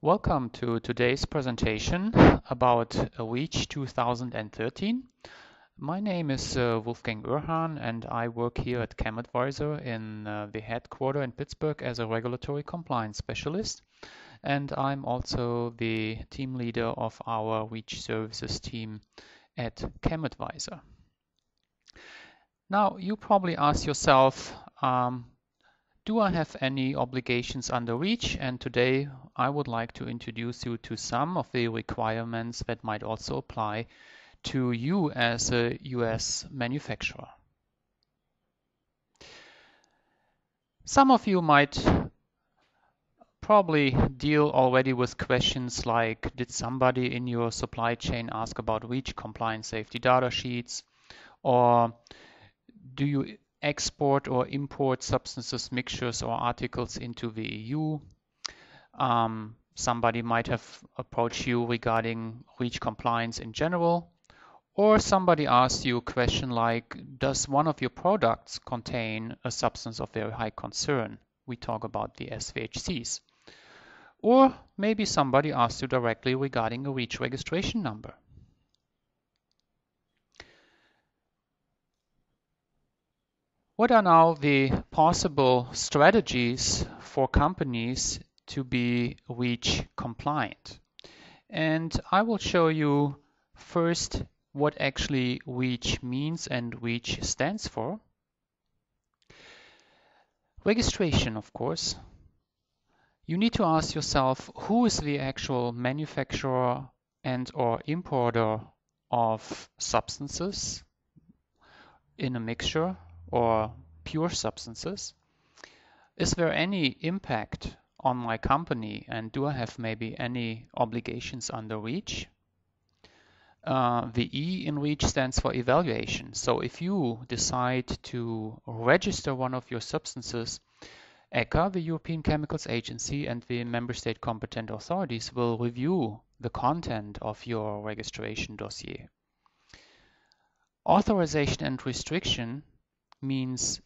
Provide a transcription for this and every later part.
Welcome to today's presentation about REACH 2013. My name is Wolfgang Oerhan and I work here at ChemAdvisor in the headquarters in Pittsburgh as a regulatory compliance specialist. And I'm also the team leader of our REACH services team at ChemAdvisor. Now, you probably ask yourself, do I have any obligations under REACH? And today I would like to introduce you to some of the requirements that might also apply to you as a US manufacturer. Some of you might probably deal already with questions like, did somebody in your supply chain ask about REACH compliance safety data sheets? Or do you export or import substances, mixtures, or articles into the EU? Somebody might have approached you regarding REACH compliance in general, or somebody asks you a question like, does one of your products contain a substance of very high concern? We talk about the SVHCs. Or maybe somebody asks you directly regarding a REACH registration number. What are now the possible strategies for companies to be REACH compliant? And I will show you first what actually REACH means and REACH stands for. Registration, of course. You need to ask yourself, who is the actual manufacturer and or importer of substances in a mixture or pure substances? Is there any impact on my company, and do I have maybe any obligations under REACH? The E in REACH stands for evaluation. So if you decide to register one of your substances, ECHA, the European Chemicals Agency, and the member state competent authorities will review the content of your registration dossier. Authorization and restriction means,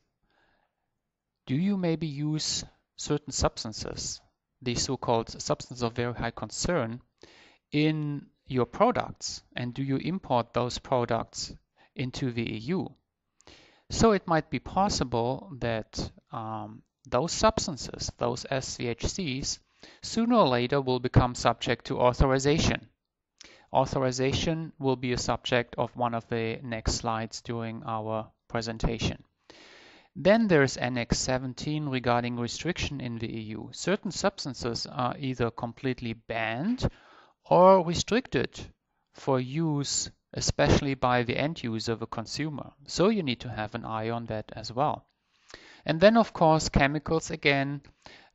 do you maybe use certain substances, the so-called substances of very high concern, in your products, and do you import those products into the EU? So it might be possible that those substances, those SVHCs, sooner or later will become subject to authorization. Authorization will be a subject of one of the next slides during our presentation. Then there's Annex 17 regarding restriction in the EU. Certain substances are either completely banned or restricted for use, especially by the end user, the consumer. So you need to have an eye on that as well. And then, of course, chemicals again.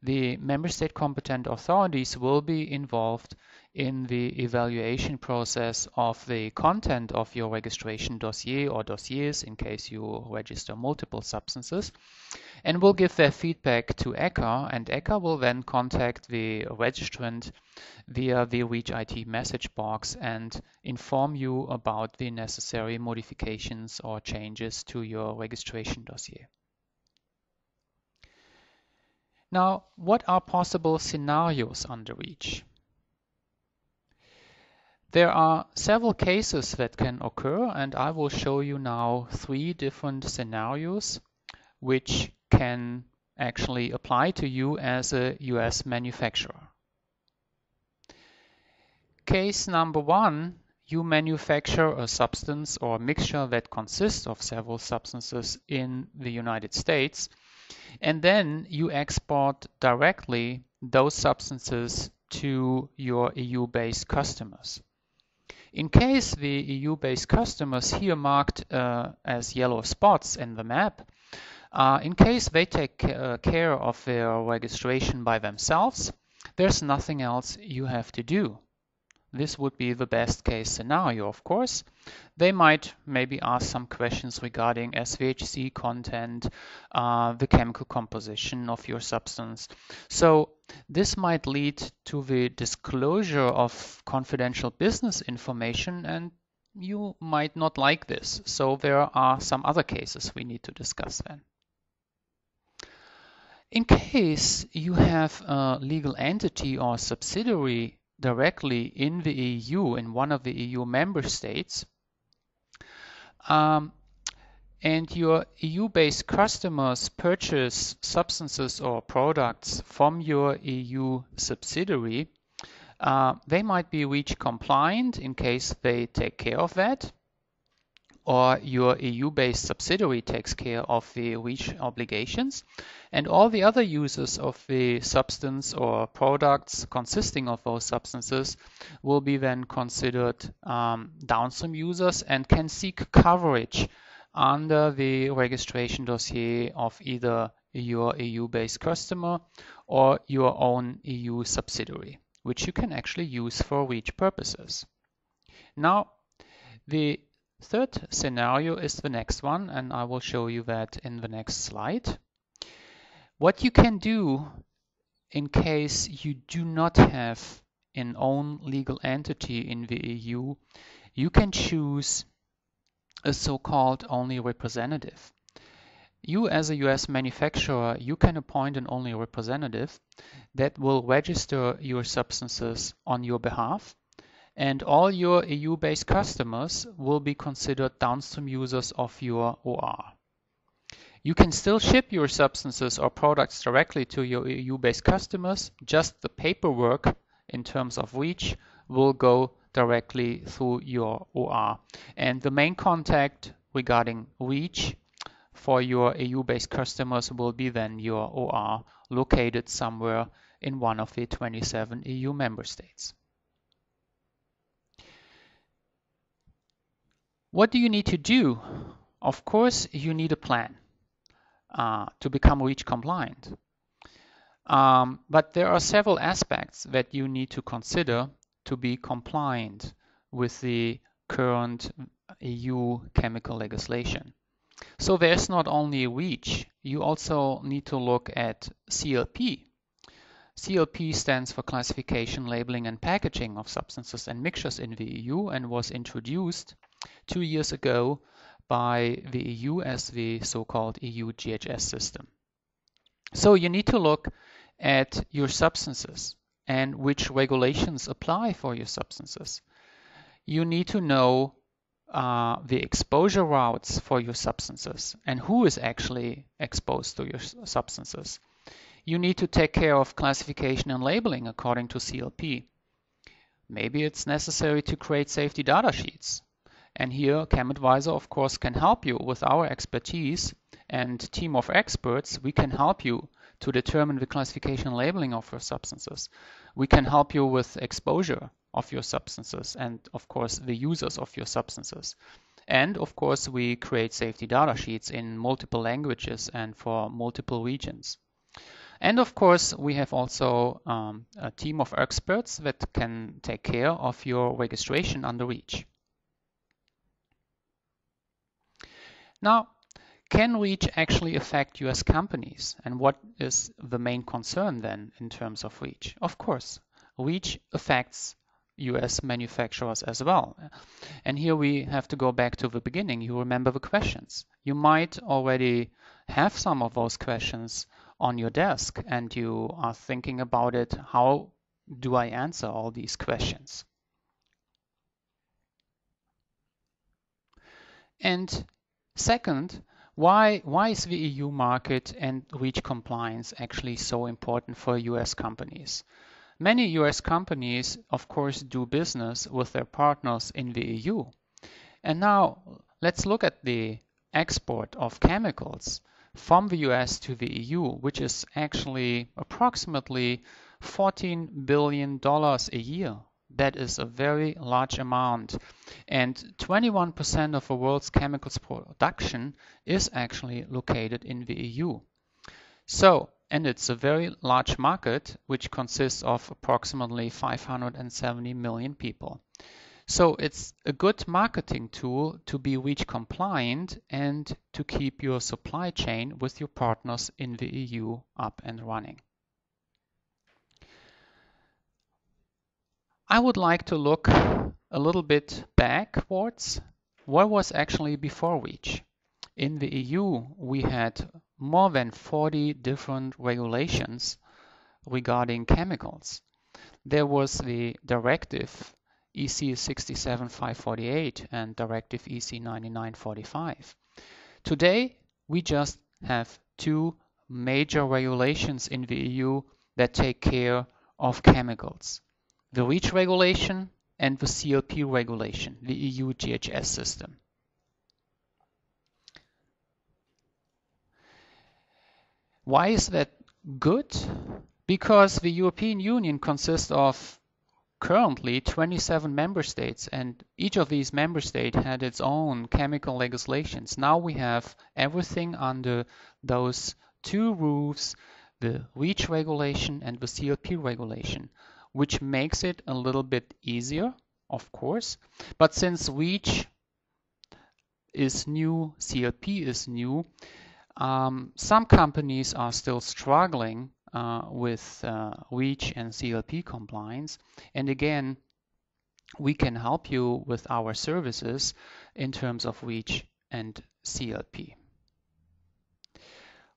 The member state competent authorities will be involved in the evaluation process of the content of your registration dossier or dossiers in case you register multiple substances, and will give their feedback to ECHA, and ECHA will then contact the registrant via the REACH IT message box and inform you about the necessary modifications or changes to your registration dossier. Now, what are possible scenarios under REACH? There are several cases that can occur, and I will show you now 3 different scenarios which can actually apply to you as a US manufacturer. Case number 1, you manufacture a substance or mixture that consists of several substances in the United States, and then you export directly those substances to your EU-based customers. In case the EU-based customers, here marked as yellow spots in the map, in case they take care of their registration by themselves, there's nothing else you have to do. This would be the best case scenario, of course. They might maybe ask some questions regarding SVHC content, the chemical composition of your substance. So this might lead to the disclosure of confidential business information, and you might not like this. So there are some other cases we need to discuss then. In case you have a legal entity or subsidiary directly in the EU, in one of the EU member states, and your EU-based customers purchase substances or products from your EU subsidiary, they might be REACH compliant in case they take care of that, or your EU-based subsidiary takes care of the REACH obligations, and all the other users of the substance or products consisting of those substances will be then considered downstream users and can seek coverage under the registration dossier of either your EU-based customer or your own EU subsidiary, which you can actually use for REACH purposes. Now, the third scenario is the next one, and I will show you that in the next slide. What you can do in case you do not have an own legal entity in the EU, you can choose a so-called only representative. You as a US manufacturer, you can appoint an only representative that will register your substances on your behalf, and all your EU-based customers will be considered downstream users of your OR. You can still ship your substances or products directly to your EU-based customers, just the paperwork in terms of REACH will go directly through your OR. And the main contact regarding REACH for your EU-based customers will be then your OR located somewhere in one of the 27 EU member states. What do you need to do? Of course, you need a plan to become REACH compliant. But there are several aspects that you need to consider to be compliant with the current EU chemical legislation. So there's not only REACH, you also need to look at CLP. CLP stands for Classification, Labeling and Packaging of Substances and Mixtures in the EU and was introduced 2 years ago by the EU as the so-called EU GHS system. So you need to look at your substances and which regulations apply for your substances. You need to know the exposure routes for your substances and who is actually exposed to your substances. You need to take care of classification and labeling according to CLP. Maybe it's necessary to create safety data sheets. And here ChemAdvisor, of course, can help you with our expertise and team of experts. We can help you to determine the classification and labeling of your substances. We can help you with exposure of your substances and, of course, the users of your substances. And, of course, we create safety data sheets in multiple languages and for multiple regions. And, of course, we have also a team of experts that can take care of your registration under REACH. Now, can REACH actually affect US companies? And what is the main concern then in terms of REACH? Of course, REACH affects US manufacturers as well. And here we have to go back to the beginning. You remember the questions. You might already have some of those questions on your desk and you are thinking about it. How do I answer all these questions? And second, why is the EU market and REACH compliance actually so important for US companies? Many US companies, of course, do business with their partners in the EU. And now let's look at the export of chemicals from the US to the EU, which is actually approximately $14 billion a year. That is a very large amount. And 21% of the world's chemicals production is actually located in the EU. So, and it's a very large market, which consists of approximately 570 million people. So it's a good marketing tool to be REACH compliant and to keep your supply chain with your partners in the EU up and running. I would like to look a little bit backwards. What was actually before REACH? In the EU, we had more than 40 different regulations regarding chemicals. There was the Directive EC 67548 and Directive EC 9945. Today, we just have two major regulations in the EU that take care of chemicals: the REACH regulation and the CLP regulation, the EU GHS system. Why is that good? Because the European Union consists of currently 27 member states, and each of these member states had its own chemical legislations. Now we have everything under those two roofs, the REACH regulation and the CLP regulation, which makes it a little bit easier, of course. But since REACH is new, CLP is new, some companies are still struggling with REACH and CLP compliance. And again, we can help you with our services in terms of REACH and CLP.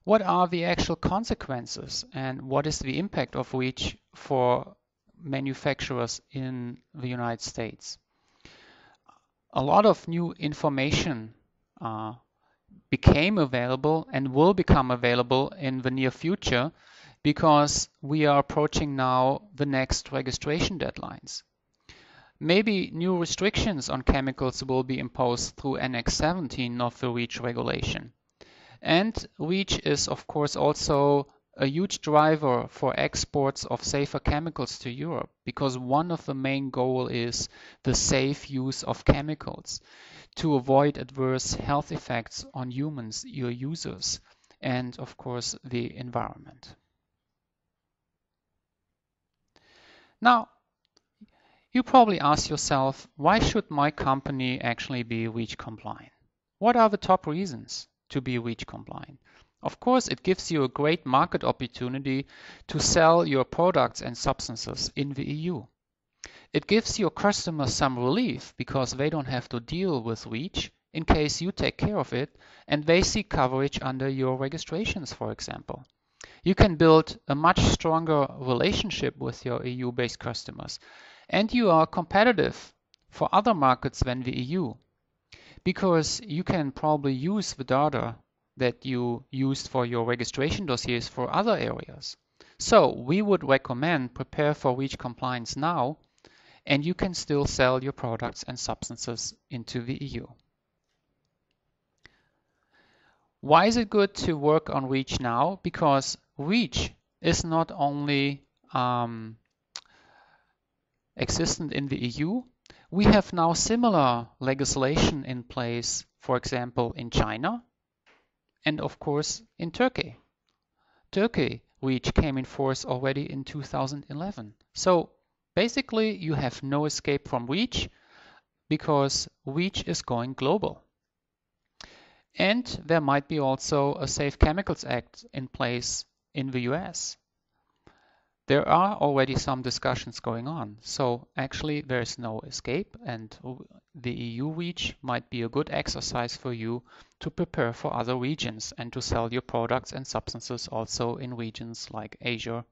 What are the actual consequences and what is the impact of REACH for manufacturers in the United States? A lot of new information became available and will become available in the near future because we are approaching now the next registration deadlines. Maybe new restrictions on chemicals will be imposed through Annex 17 of the REACH regulation. And REACH is of course also a huge driver for exports of safer chemicals to Europe, because one of the main goals is the safe use of chemicals to avoid adverse health effects on humans, your users, and of course the environment. Now, you probably ask yourself, why should my company actually be REACH compliant? What are the top reasons to be REACH compliant? Of course, it gives you a great market opportunity to sell your products and substances in the EU. It gives your customers some relief because they don't have to deal with REACH in case you take care of it and they see coverage under your registrations, for example. You can build a much stronger relationship with your EU-based customers, and you are competitive for other markets than the EU because you can probably use the data that you used for your registration dossiers for other areas. So we would recommend prepare for REACH compliance now, and you can still sell your products and substances into the EU. Why is it good to work on REACH now? Because REACH is not only existent in the EU, we have now similar legislation in place, for example, in China and of course in Turkey. Turkey REACH came in force already in 2011. So basically you have no escape from REACH because REACH is going global. And there might be also a Safe Chemicals Act in place in the US. There are already some discussions going on, so actually there is no escape, and the EU REACH might be a good exercise for you to prepare for other regions and to sell your products and substances also in regions like Asia,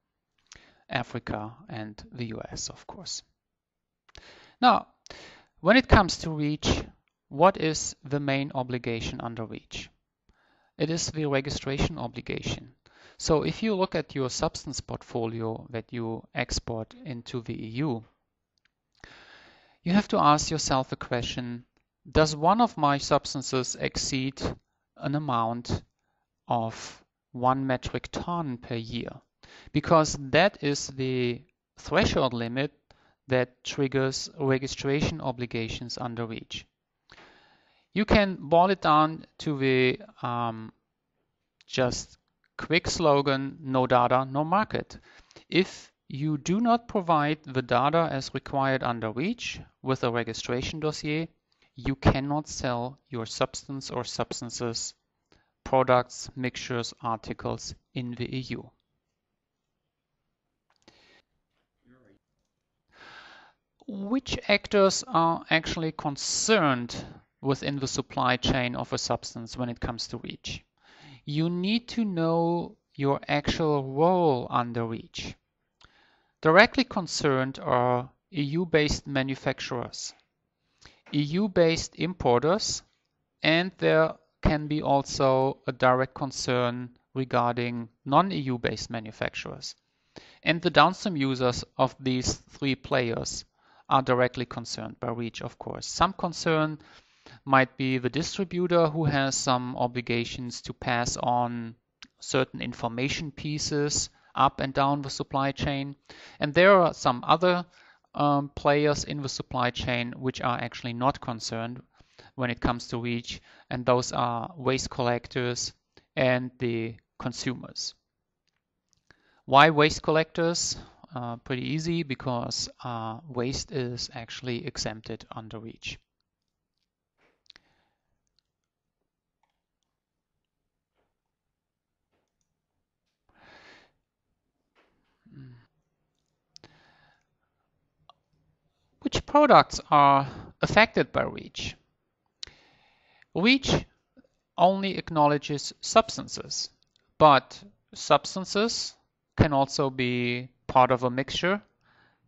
Africa, and the US, of course. Now, when it comes to REACH, what is the main obligation under REACH? It is the registration obligation. So if you look at your substance portfolio that you export into the EU, you have to ask yourself the question, does one of my substances exceed an amount of 1 metric ton per year? Because that is the threshold limit that triggers registration obligations under REACH. You can boil it down to the just quick slogan, no data, no market. If you do not provide the data as required under REACH with a registration dossier, you cannot sell your substance or substances, products, mixtures, articles in the EU. Which actors are actually concerned within the supply chain of a substance when it comes to REACH? you need to know your actual role under REACH. Directly concerned are EU-based manufacturers, EU-based importers, and there can be also a direct concern regarding non-EU based manufacturers. And the downstream users of these three players are directly concerned by REACH, of course. Some concern might be the distributor who has some obligations to pass on certain information pieces up and down the supply chain. And there are some other players in the supply chain which are actually not concerned when it comes to REACH, and those are waste collectors and the consumers. Why waste collectors? Pretty easy, because waste is actually exempted under REACH. Which products are affected by REACH? REACH only acknowledges substances, but substances can also be part of a mixture,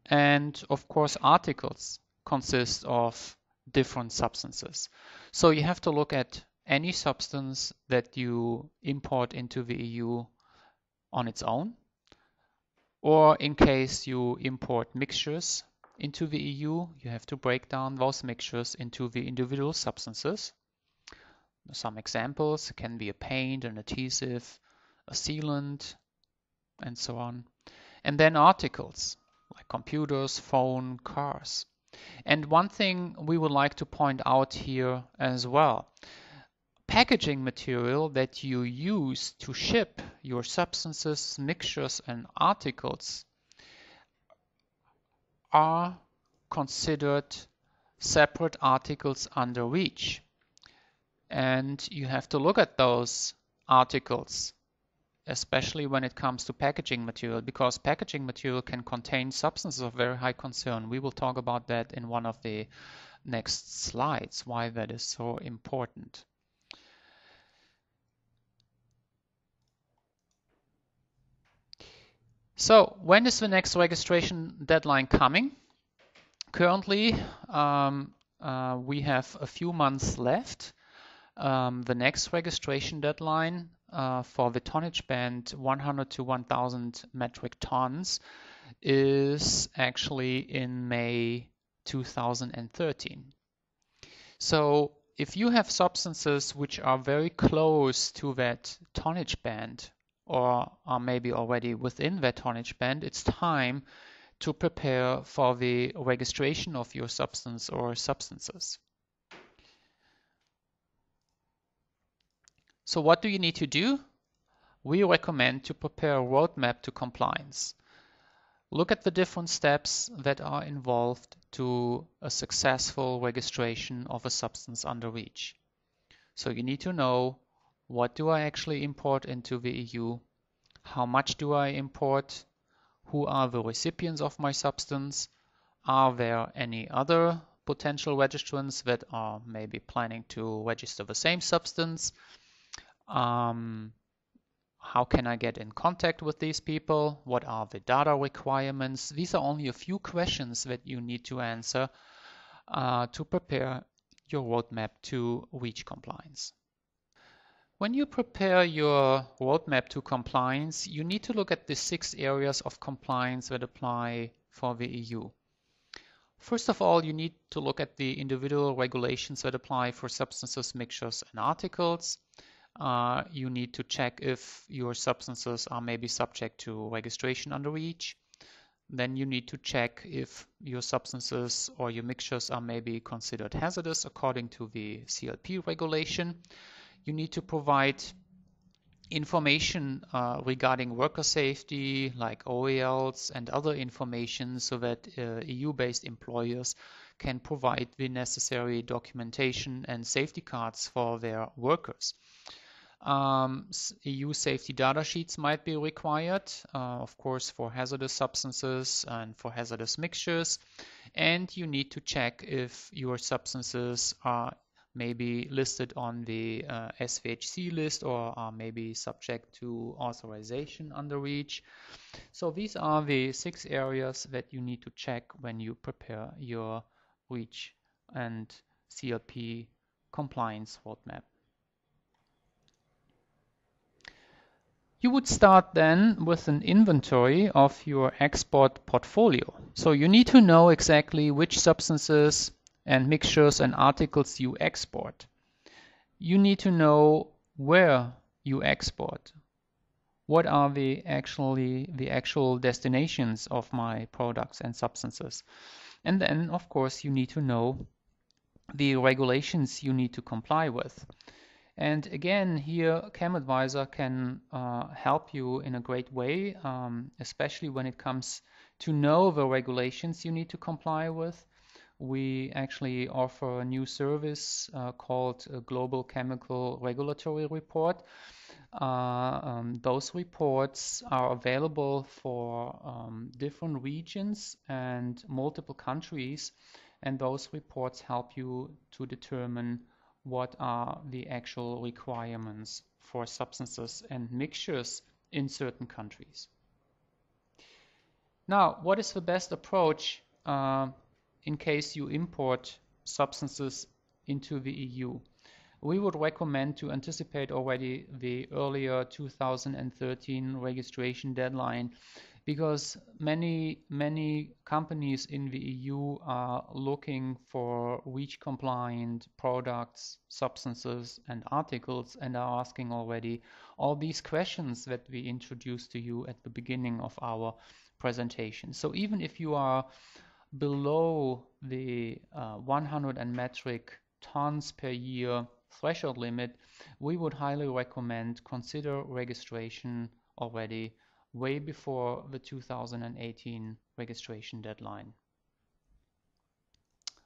and of course articles consist of different substances. So you have to look at any substance that you import into the EU on its own, or in case you import mixtures into the EU, you have to break down those mixtures into the individual substances. Some examples can be a paint, an adhesive, a sealant, and so on. And then articles like computers, phone, cars. And one thing we would like to point out here as well, packaging material that you use to ship your substances, mixtures, and articles are considered separate articles under REACH. And you have to look at those articles, especially when it comes to packaging material, because packaging material can contain substances of very high concern. We will talk about that in one of the next slides, why that is so important. So when is the next registration deadline coming? Currently, we have a few months left. The next registration deadline for the tonnage band 100 to 1,000 metric tons is actually in May 2013. So if you have substances which are very close to that tonnage band, or are maybe already within that tonnage band, it's time to prepare for the registration of your substance or substances. So what do you need to do? We recommend to prepare a roadmap to compliance. Look at the different steps that are involved to a successful registration of a substance under REACH. So you need to know, what do I actually import into the EU? How much do I import? Who are the recipients of my substance? Are there any other potential registrants that are maybe planning to register the same substance? How can I get in contact with these people? What are the data requirements? These are only a few questions that you need to answer to prepare your roadmap to REACH compliance. When you prepare your roadmap to compliance, you need to look at the 6 areas of compliance that apply for the EU. First of all, you need to look at the individual regulations that apply for substances, mixtures, and articles. You need to check if your substances are maybe subject to registration under REACH. Then you need to check if your substances or your mixtures are maybe considered hazardous according to the CLP regulation. You need to provide information regarding worker safety, like OELs and other information, so that EU-based employers can provide the necessary documentation and safety cards for their workers. EU safety data sheets might be required, of course, for hazardous substances and for hazardous mixtures. And you need to check if your substances are maybe listed on the SVHC list or are maybe subject to authorization under REACH. So these are the 6 areas that you need to check when you prepare your REACH and CLP compliance roadmap. You would start then with an inventory of your export portfolio. So you need to know exactly which substances and mixtures and articles you export. You need to know where you export. What are the actual destinations of my products and substances? And then, of course, you need to know the regulations you need to comply with. And again, here ChemAdvisor can help you in a great way, especially when it comes to know the regulations you need to comply with. We actually offer a new service called a Global Chemical Regulatory Report. Those reports are available for different regions and multiple countries, and those reports help you to determine what are the actual requirements for substances and mixtures in certain countries. Now, what is the best approach in case you import substances into the EU? We would recommend to anticipate already the earlier 2013 registration deadline, because many companies in the EU are looking for REACH compliant products, substances and articles, and are asking already all these questions that we introduced to you at the beginning of our presentation. So even if you are below the 100 metric tons per year threshold limit, we would highly recommend consider registration already way before the 2018 registration deadline.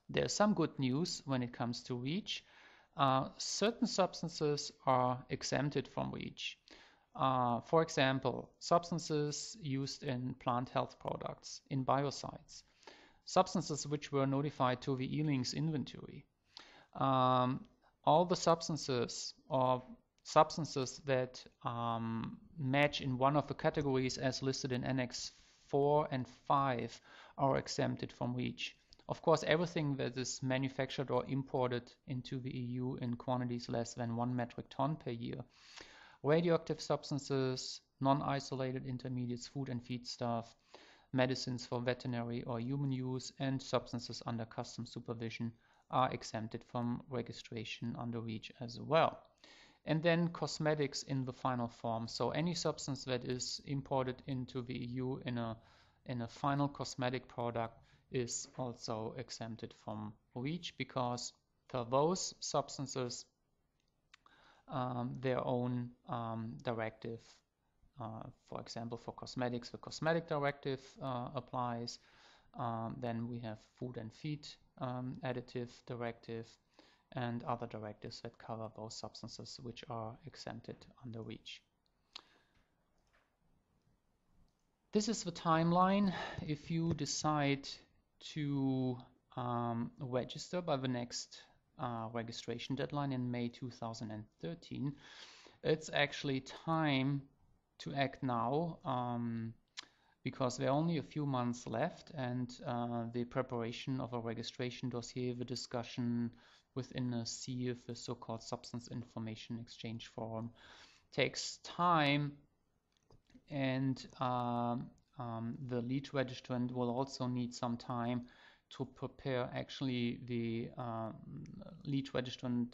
There's some good news when it comes to REACH. Certain substances are exempted from REACH. For example, substances used in plant health products, in biocides, substances which were notified to the E-links inventory. All the substances or substances that match in one of the categories as listed in Annex 4 and 5 are exempted from REACH. Of course, everything that is manufactured or imported into the EU in quantities less than 1 metric ton per year. Radioactive substances, non-isolated intermediates, food and feedstuff, medicines for veterinary or human use, and substances under customs supervision are exempted from registration under REACH as well. And then cosmetics in the final form. So any substance that is imported into the EU in a final cosmetic product is also exempted from REACH, because for those substances their own directive, for example for cosmetics, the cosmetic directive applies. Then we have food and feed additive directive and other directives that cover those substances which are exempted under REACH. This is the timeline. If you decide to register by the next registration deadline in May 2013, it's actually time to act now, because there are only a few months left, and the preparation of a registration dossier, the discussion within a SIEF, the so-called Substance Information Exchange Forum, takes time, and the lead registrant will also need some time to prepare actually the lead registrant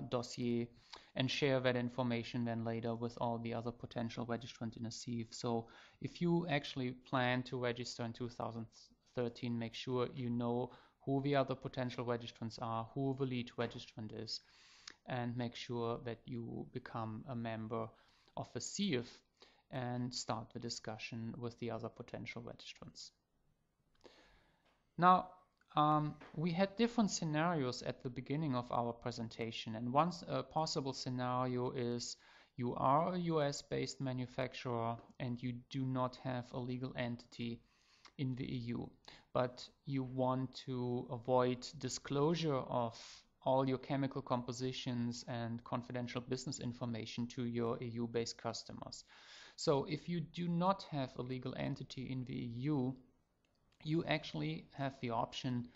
dossier and share that information then later with all the other potential registrants in a SIEF. So if you actually plan to register in 2013, make sure you know who the other potential registrants are, who the lead registrant is, and make sure that you become a member of a SIEF and start the discussion with the other potential registrants. Now, we had different scenarios at the beginning of our presentation, and one possible scenario is you are a US-based manufacturer and you do not have a legal entity in the EU, but you want to avoid disclosure of all your chemical compositions and confidential business information to your EU-based customers. So if you do not have a legal entity in the EU, you actually have the option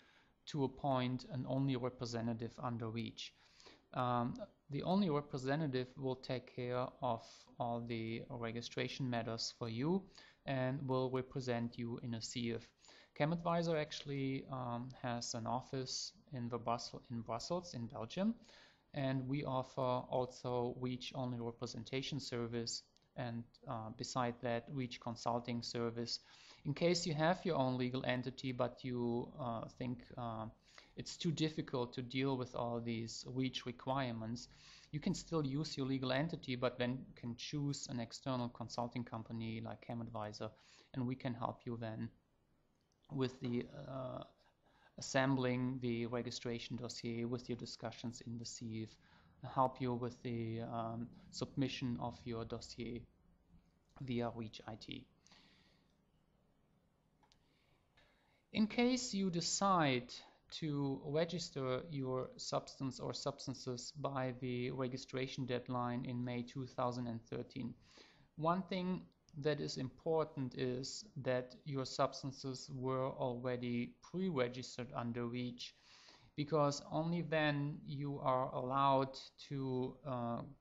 to appoint an only representative under REACH. The only representative will take care of all the registration matters for you and will represent you in a CF. ChemAdvisor actually has an office in Brussels, in Belgium, and we offer also REACH only representation service, and beside that REACH consulting service. In case you have your own legal entity but you think it's too difficult to deal with all these REACH requirements, you can still use your legal entity, but then you can choose an external consulting company like ChemAdvisor, and we can help you then with the assembling the registration dossier, with your discussions in the CF, help you with the submission of your dossier via REACH IT. In case you decide to register your substance or substances by the registration deadline in May 2013, one thing that is important is that your substances were already pre-registered under REACH, because only then you are allowed to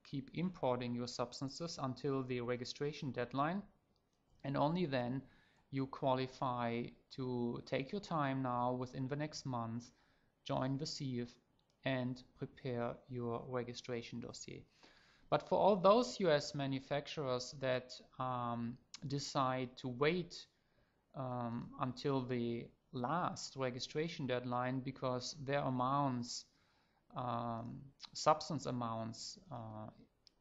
keep importing your substances until the registration deadline, and only then you qualify to take your time now within the next month, join the CF and prepare your registration dossier. But for all those US manufacturers that decide to wait until the last registration deadline because their amounts, substance amounts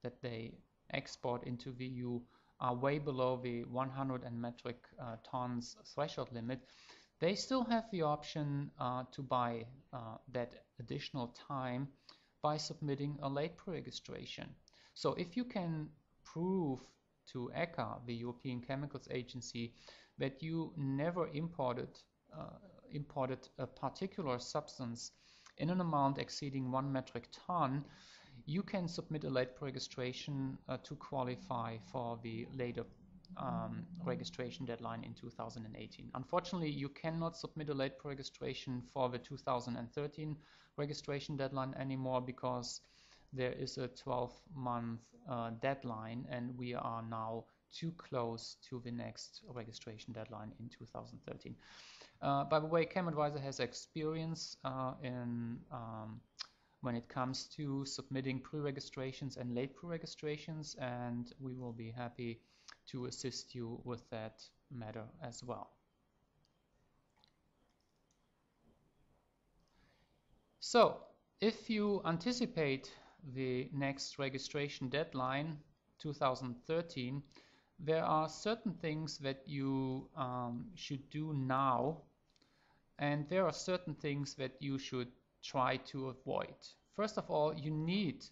that they export into the EU are way below the 100 metric tons threshold limit, they still have the option to buy that additional time by submitting a late pre-registration. So if you can prove to ECHA, the European Chemicals Agency, that you never imported a particular substance in an amount exceeding 1 metric ton, you can submit a late pre-registration to qualify for the later registration deadline in 2018. Unfortunately, you cannot submit a late pre-registration for the 2013 registration deadline anymore, because there is a 12-month deadline, and we are now too close to the next registration deadline in 2013. By the way, ChemAdvisor has experience in when it comes to submitting pre-registrations and late pre-registrations, and we will be happy to assist you with that matter as well. So, if you anticipate the next registration deadline, 2013, there are certain things that you should do now, and there are certain things that you should try to avoid. First of all, you need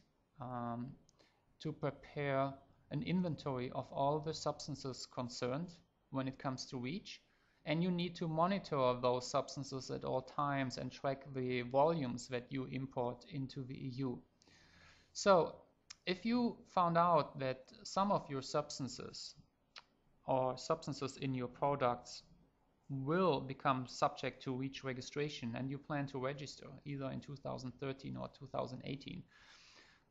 to prepare an inventory of all the substances concerned when it comes to REACH, and you need to monitor those substances at all times and track the volumes that you import into the EU. So if you found out that some of your substances or substances in your products will become subject to REACH registration and you plan to register either in 2013 or 2018,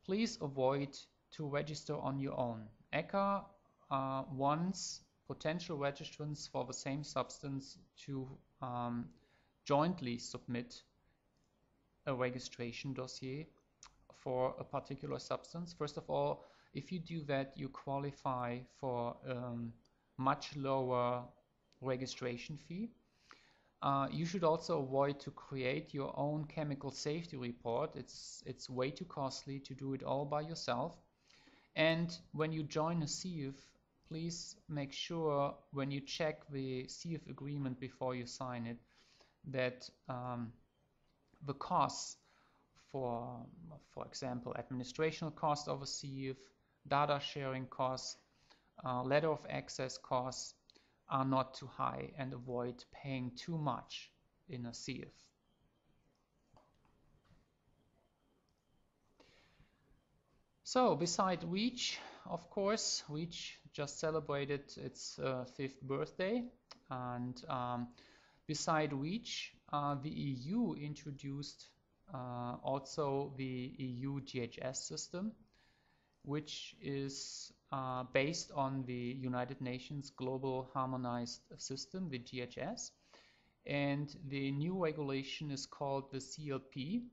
please avoid to register on your own. ECHA wants potential registrants for the same substance to jointly submit a registration dossier for a particular substance. First of all, if you do that, you qualify for much lower registration fee. You should also avoid to create your own chemical safety report. It's way too costly to do it all by yourself. And when you join a CF, please make sure when you check the CF agreement before you sign it that the costs for example, administrative cost of a CF, data sharing costs, letter of access costs are not too high, and avoid paying too much in a CF. So beside REACH, of course, REACH just celebrated its 5th birthday, and beside REACH, the EU introduced also the EU GHS system, which is based on the United Nations Global Harmonized System, the GHS. And the new regulation is called the CLP,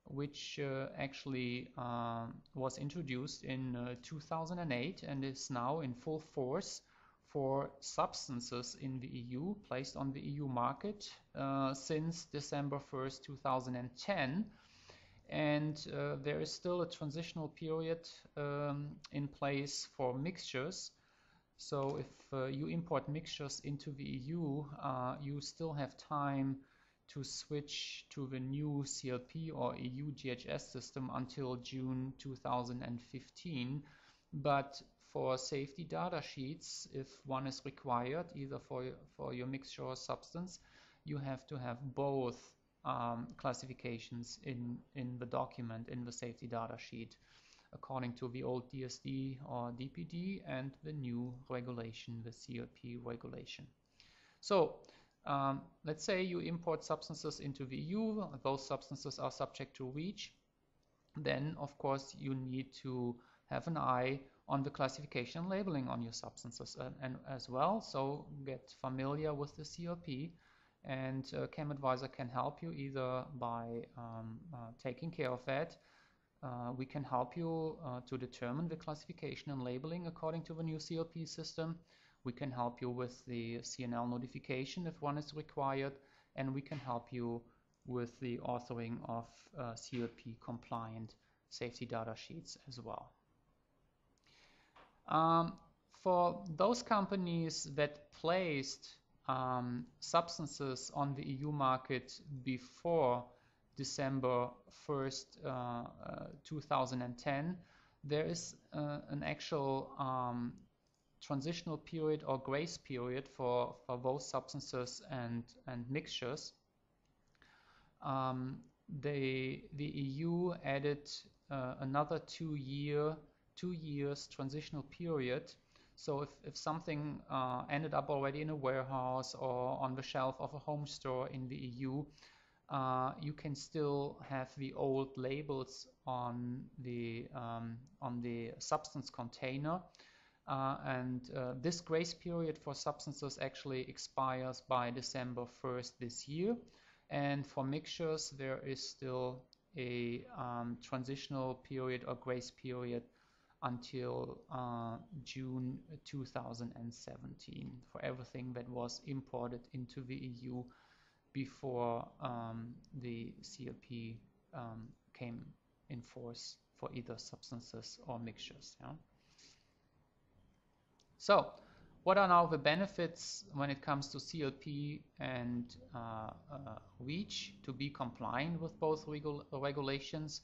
which actually was introduced in 2008 and is now in full force for substances in the EU, placed on the EU market since December 1st, 2010. And there is still a transitional period in place for mixtures. So if you import mixtures into the EU, you still have time to switch to the new CLP or EU GHS system until June 2015. But for safety data sheets, if one is required, either for your mixture or substance, you have to have both classifications in the document, in the safety data sheet, according to the old DSD or DPD and the new regulation, the CLP regulation. So let's say you import substances into the EU, those substances are subject to REACH, then of course you need to have an eye on the classification and labeling on your substances and as well, so get familiar with the CLP, and ChemAdvisor can help you either by taking care of that. We can help you to determine the classification and labeling according to the new CLP system. We can help you with the CNL notification if one is required, and we can help you with the authoring of CLP compliant safety data sheets as well. For those companies that placed substances on the EU market before December 1st, 2010, there is an actual transitional period or grace period for both substances and mixtures. The EU added another 2 years transitional period. So if something ended up already in a warehouse or on the shelf of a home store in the EU, you can still have the old labels on the substance container, and this grace period for substances actually expires by December 1st this year, and for mixtures there is still a transitional period or grace period until June 2017 for everything that was imported into the EU before the CLP came in force for either substances or mixtures. Yeah? So, what are now the benefits when it comes to CLP and REACH to be compliant with both regulations?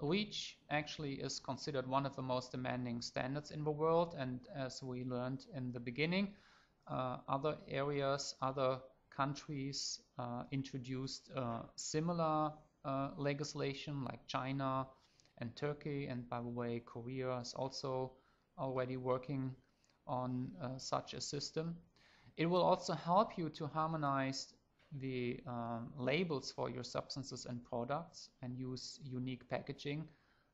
REACH actually is considered one of the most demanding standards in the world, and as we learned in the beginning, other areas, other countries introduced similar legislation, like China and Turkey, and by the way, Korea is also already working on such a system. It will also help you to harmonize the labels for your substances and products and use unique packaging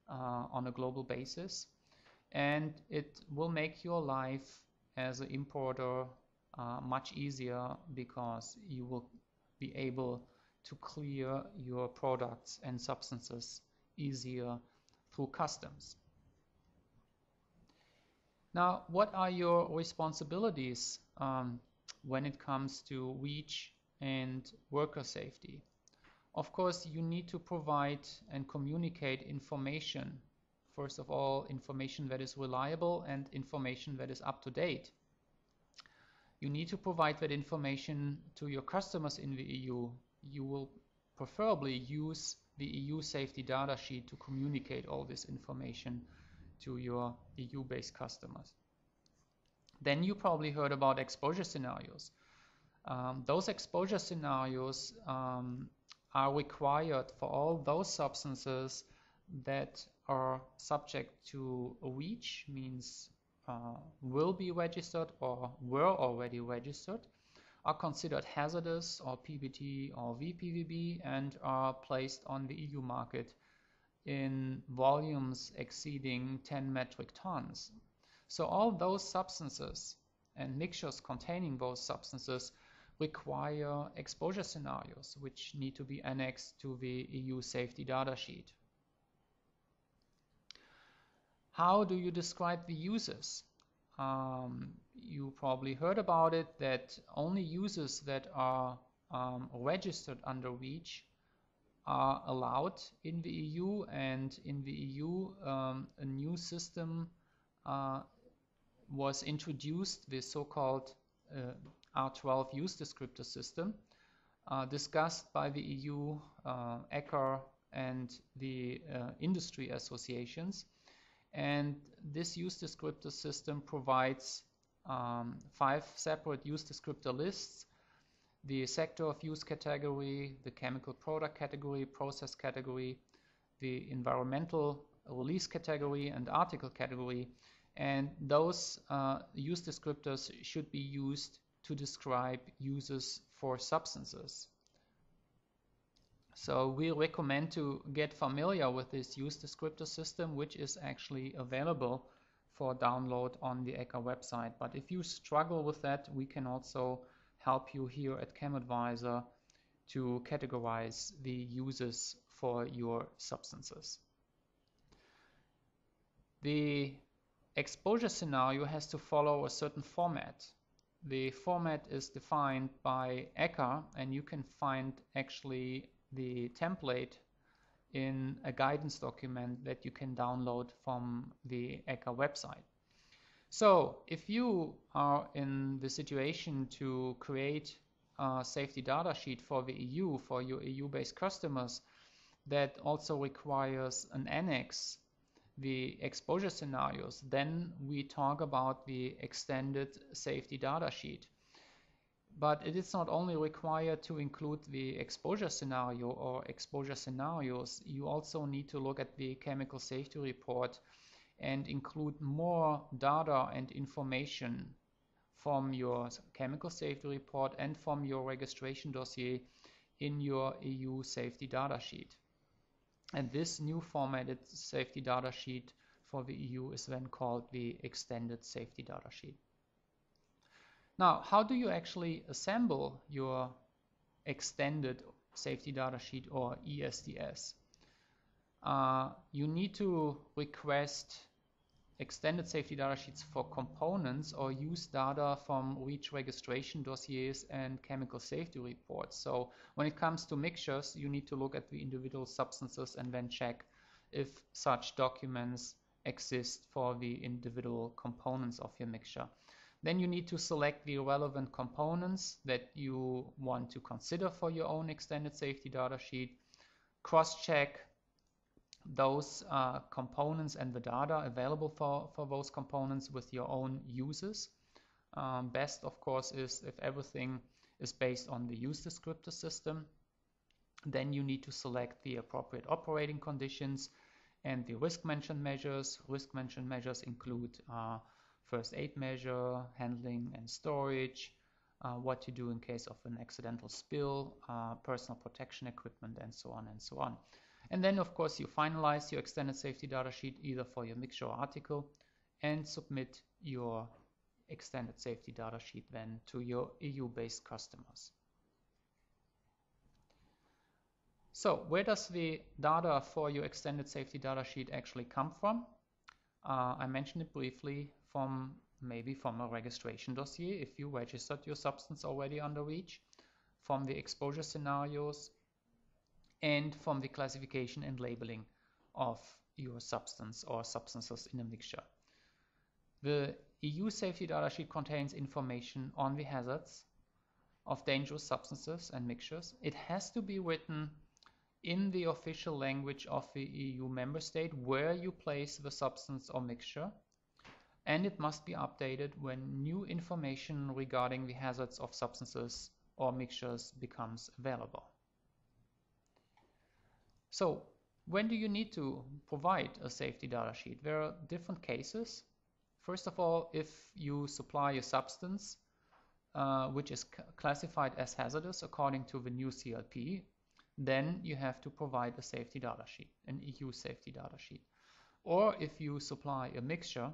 on a global basis. And it will make your life as an importer much easier, because you will be able to clear your products and substances easier through customs. Now, what are your responsibilities when it comes to REACH and worker safety? Of course, you need to provide and communicate information. First of all, information that is reliable and information that is up to date. You need to provide that information to your customers in the EU. You will preferably use the EU safety data sheet to communicate all this information to your EU-based customers. Then you probably heard about exposure scenarios. Those exposure scenarios are required for all those substances that are subject to a REACH, means will be registered or were already registered, are considered hazardous or PBT or VPVB and are placed on the EU market in volumes exceeding 10 metric tons. So all those substances and mixtures containing those substances require exposure scenarios, which need to be annexed to the EU safety data sheet. How do you describe the uses? You probably heard about it, that only uses that are registered under REACH are allowed in the EU, and in the EU a new system was introduced, the so-called R12 use descriptor system, discussed by the EU, ECHA and the industry associations. And this use descriptor system provides 5 separate use descriptor lists: the sector of use category, the chemical product category, process category, the environmental release category, and article category. And those use descriptors should be used to describe uses for substances. So we recommend to get familiar with this use descriptor system, which is actually available for download on the ECHA website. But if you struggle with that, we can also help you here at ChemAdvisor to categorize the uses for your substances. The exposure scenario has to follow a certain format. The format is defined by ECHA, and you can find actually the template in a guidance document that you can download from the ECHA website. So if you are in the situation to create a safety data sheet for the EU, for your EU-based customers, that also requires an annex, the exposure scenarios, then we talk about the extended safety data sheet. But it is not only required to include the exposure scenario or exposure scenarios, you also need to look at the chemical safety report and include more data and information from your chemical safety report and from your registration dossier in your EU safety data sheet. And this new formatted safety data sheet for the EU is then called the extended safety data sheet. Now, how do you actually assemble your extended safety data sheet, or ESDS? You need to request extended safety data sheets for components or use data from REACH registration dossiers and chemical safety reports. So when it comes to mixtures, you need to look at the individual substances and then check if such documents exist for the individual components of your mixture. Then you need to select the relevant components that you want to consider for your own extended safety data sheet, cross-check those components and the data available for those components with your own uses. Best, of course, is if everything is based on the use descriptor system. Then you need to select the appropriate operating conditions and the risk management measures. Risk management measures include first aid measure, handling and storage, what to do in case of an accidental spill, personal protection equipment, and so on and so on. And then, of course, you finalize your extended safety data sheet either for your mixture or article and submit your extended safety data sheet then to your EU-based customers. So where does the data for your extended safety data sheet actually come from? I mentioned it briefly, maybe from a registration dossier if you registered your substance already under REACH, from the exposure scenarios, and from the classification and labeling of your substance or substances in a mixture. The EU safety data sheet contains information on the hazards of dangerous substances and mixtures. It has to be written in the official language of the EU member state where you place the substance or mixture, and it must be updated when new information regarding the hazards of substances or mixtures becomes available. So When do you need to provide a safety data sheet? There are different cases. First of all, if you supply a substance which is classified as hazardous according to the new CLP, then you have to provide a safety data sheet, an EU safety data sheet. Or if you supply a mixture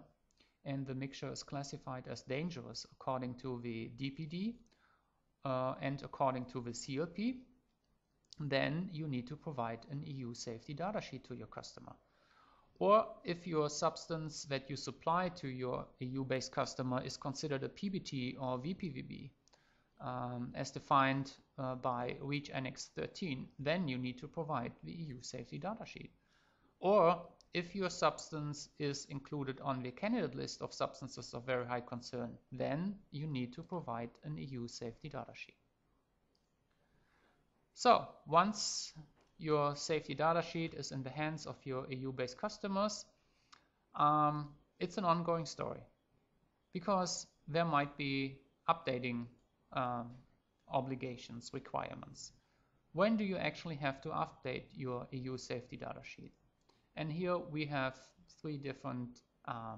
and the mixture is classified as dangerous according to the DPD and according to the CLP, then you need to provide an EU safety data sheet to your customer. Or if your substance that you supply to your EU-based customer is considered a PBT or VPVB, as defined by REACH Annex 13, then you need to provide the EU safety data sheet. Or if your substance is included on the candidate list of substances of very high concern, then you need to provide an EU safety data sheet. So once your safety data sheet is in the hands of your EU-based customers, it's an ongoing story because there might be updating obligations, requirements. When do you actually have to update your EU safety data sheet? And here we have three different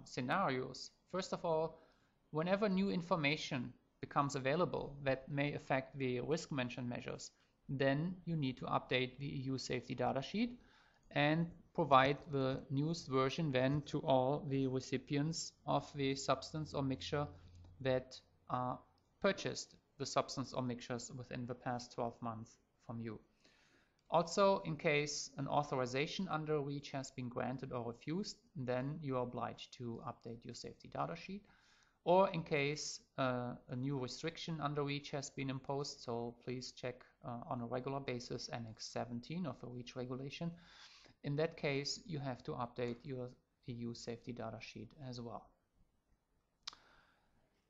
scenarios. First of all, whenever new information becomes available that may affect the risk management measures, then you need to update the EU safety data sheet and provide the newest version then to all the recipients of the substance or mixture that purchased the substance or mixtures within the past 12 months from you. Also, in case an authorization under REACH has been granted or refused, then you are obliged to update your safety data sheet. Or in case a new restriction under REACH has been imposed, so please check on a regular basis Annex 17 of the REACH regulation. In that case, you have to update your EU safety data sheet as well.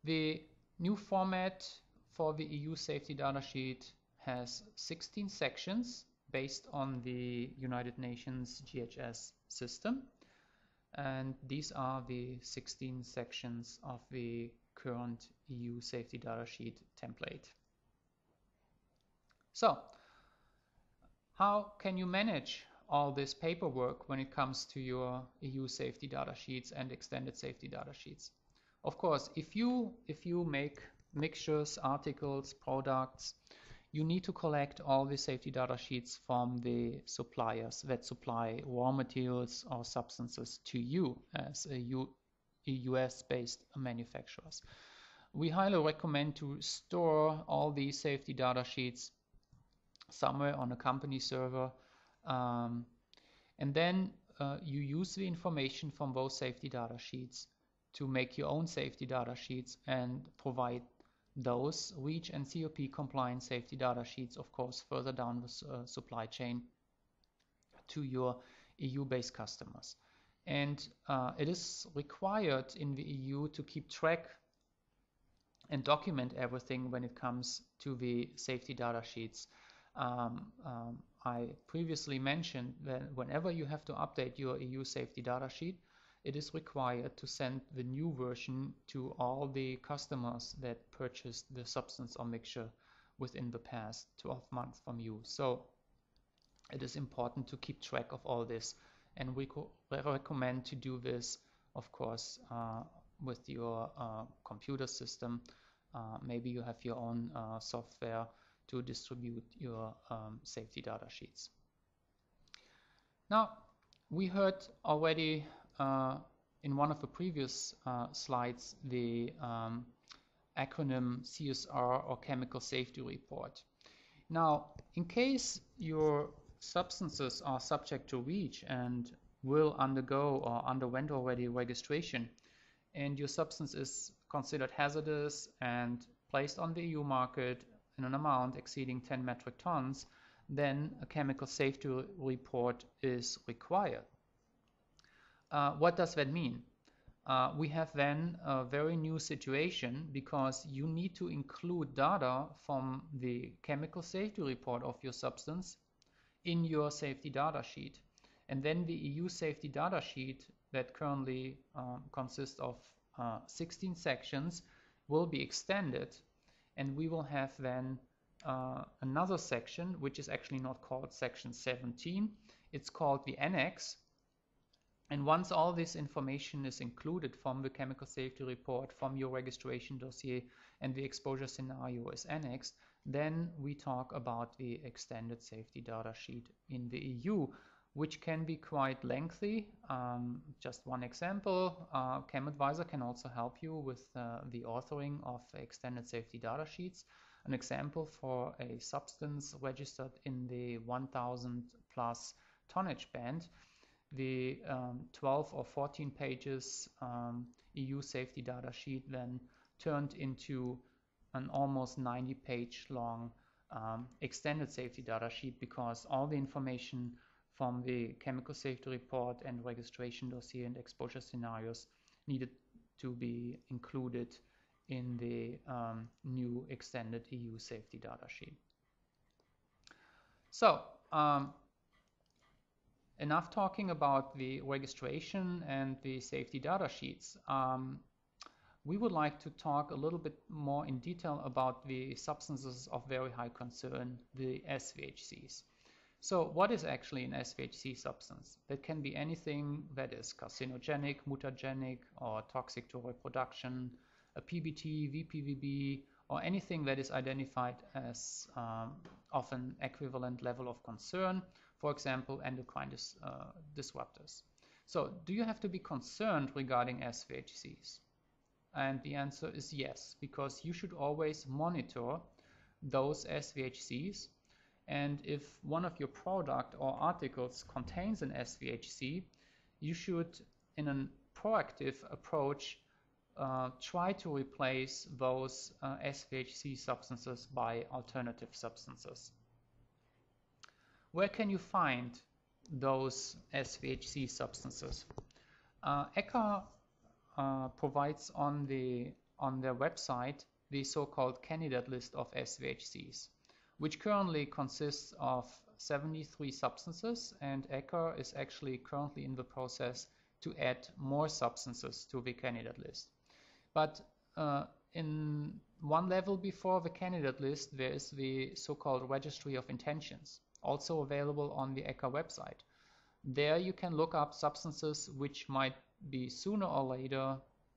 The new format for the EU safety data sheet has 16 sections based on the United Nations GHS system. And these are the 16 sections of the current EU safety data sheet template. So, how can you manage all this paperwork when it comes to your EU safety data sheets and extended safety data sheets? Of course, if you make mixtures, articles, products, you need to collect all the safety data sheets from the suppliers that supply raw materials or substances to you as a US-based manufacturers. We highly recommend to store all these safety data sheets somewhere on a company server, and then you use the information from those safety data sheets to make your own safety data sheets and provide those REACH and COP compliant safety data sheets, of course, further down the supply chain to your EU-based customers. And it is required in the EU to keep track and document everything when it comes to the safety data sheets. I previously mentioned that whenever you have to update your EU safety data sheet, it is required to send the new version to all the customers that purchased the substance or mixture within the past 12 months from you. So it is important to keep track of all this, and we recommend to do this, of course, with your computer system. Maybe you have your own software to distribute your safety data sheets. Now, we heard already in one of the previous slides the acronym CSR or Chemical Safety Report. Now, in case your substances are subject to REACH and will undergo or underwent already registration, and your substance is considered hazardous and placed on the EU market in an amount exceeding 10 metric tons, then a chemical safety report is required. What does that mean? We have then a very new situation because you need to include data from the chemical safety report of your substance in your safety data sheet. And then the EU safety data sheet that currently consists of 16 sections will be extended, and we will have then another section which is actually not called section 17. It's called the Annex. And once all this information is included from the chemical safety report, from your registration dossier, and the exposure scenario is annexed, then we talk about the extended safety data sheet in the EU, which can be quite lengthy. Just one example, ChemAdvisor can also help you with the authoring of extended safety data sheets. An example for a substance registered in the 1000 plus tonnage band, the 12 or 14 pages EU safety data sheet then turned into an almost 90-page long extended safety data sheet, because all the information from the chemical safety report and registration dossier and exposure scenarios needed to be included in the new extended EU safety data sheet. So, enough talking about the registration and the safety data sheets. We would like to talk a little bit more in detail about the substances of very high concern, the SVHCs. So what is actually an SVHC substance? That can be anything that is carcinogenic, mutagenic, or toxic to reproduction, a PBT, VPVB, or anything that is identified as of an equivalent level of concern, for example, endocrine disruptors. So do you have to be concerned regarding SVHCs? And the answer is yes, because you should always monitor those SVHCs. And if one of your product or articles contains an SVHC, you should, in a proactive approach, try to replace those SVHC substances by alternative substances. Where can you find those SVHC substances? ECHA provides on their website the so-called candidate list of SVHCs, which currently consists of 73 substances, and ECHA is actually currently in the process to add more substances to the candidate list. But in one level before the candidate list, there is the so-called registry of intentions, also available on the ECHA website. There you can look up substances which might be sooner or later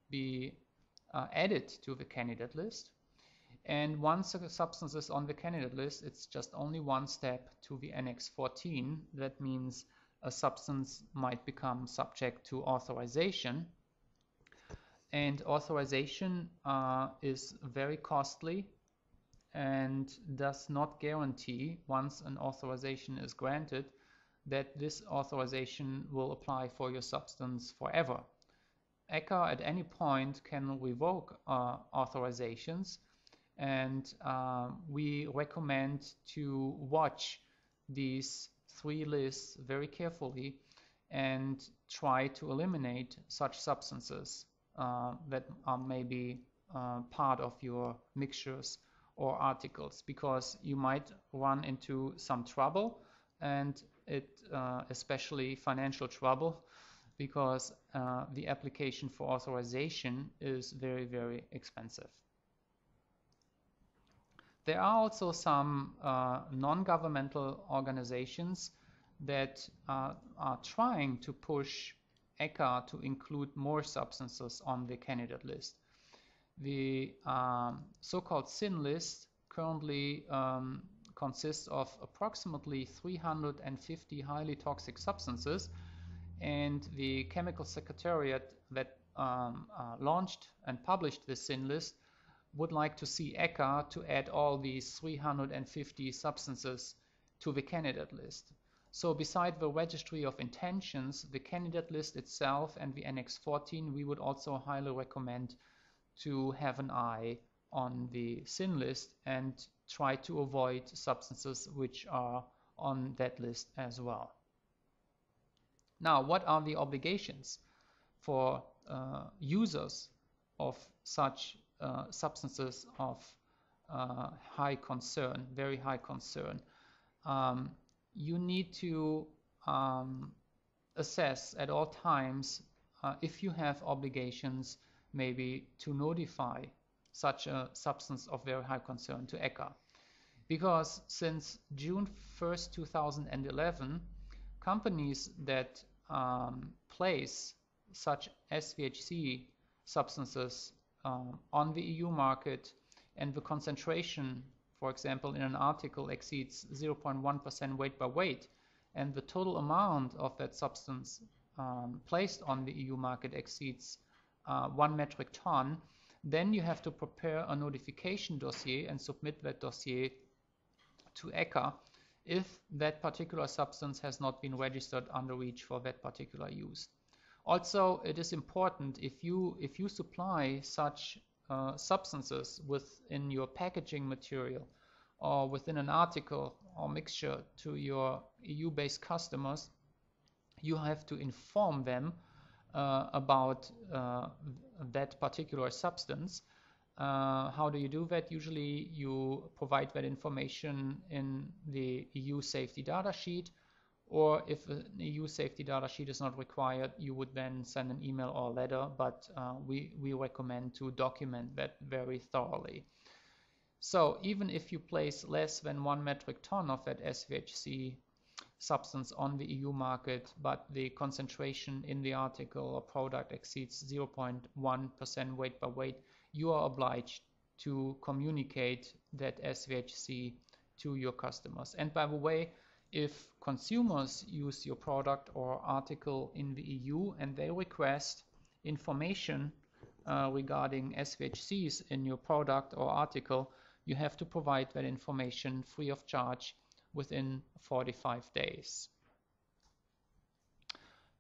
be added to the candidate list. And once a substance is on the candidate list, it's just only one step to the Annex 14. That means a substance might become subject to authorization. And authorization is very costly and does not guarantee, once an authorization is granted, that this authorization will apply for your substance forever. ECHA at any point can revoke authorizations, and we recommend to watch these three lists very carefully and try to eliminate such substances that are maybe part of your mixtures or articles, because you might run into some trouble, and especially financial trouble, because the application for authorization is very, very expensive. There are also some non-governmental organizations that are trying to push ECHA to include more substances on the candidate list. The so-called SIN list currently consists of approximately 350 highly toxic substances, and the Chemical Secretariat that launched and published this SIN list would like to see ECHA to add all these 350 substances to the candidate list. So beside the registry of intentions, the candidate list itself and the Annex 14, we would also highly recommend to have an eye on the SIN list and try to avoid substances which are on that list as well. Now, what are the obligations for users of such substances of high concern, very high concern? You need to assess at all times if you have obligations maybe to notify such a substance of very high concern to ECHA. Because since June 1st, 2011, companies that place such SVHC substances on the EU market and the concentration, for example, in an article exceeds 0.1% weight by weight, and the total amount of that substance placed on the EU market exceeds 1 metric ton, then you have to prepare a notification dossier and submit that dossier to ECHA if that particular substance has not been registered under REACH for that particular use. Also, it is important if you supply such substances within your packaging material or within an article or mixture to your EU-based customers, you have to inform them about that particular substance. How do you do that? Usually you provide that information in the EU safety data sheet, or if an EU safety data sheet is not required, you would then send an email or a letter, but we recommend to document that very thoroughly. So even if you place less than 1 metric ton of that SVHC substance on the EU market, but the concentration in the article or product exceeds 0.1% weight by weight, you are obliged to communicate that SVHC to your customers. And by the way, if consumers use your product or article in the EU and they request information regarding SVHCs in your product or article, you have to provide that information free of charge within 45 days.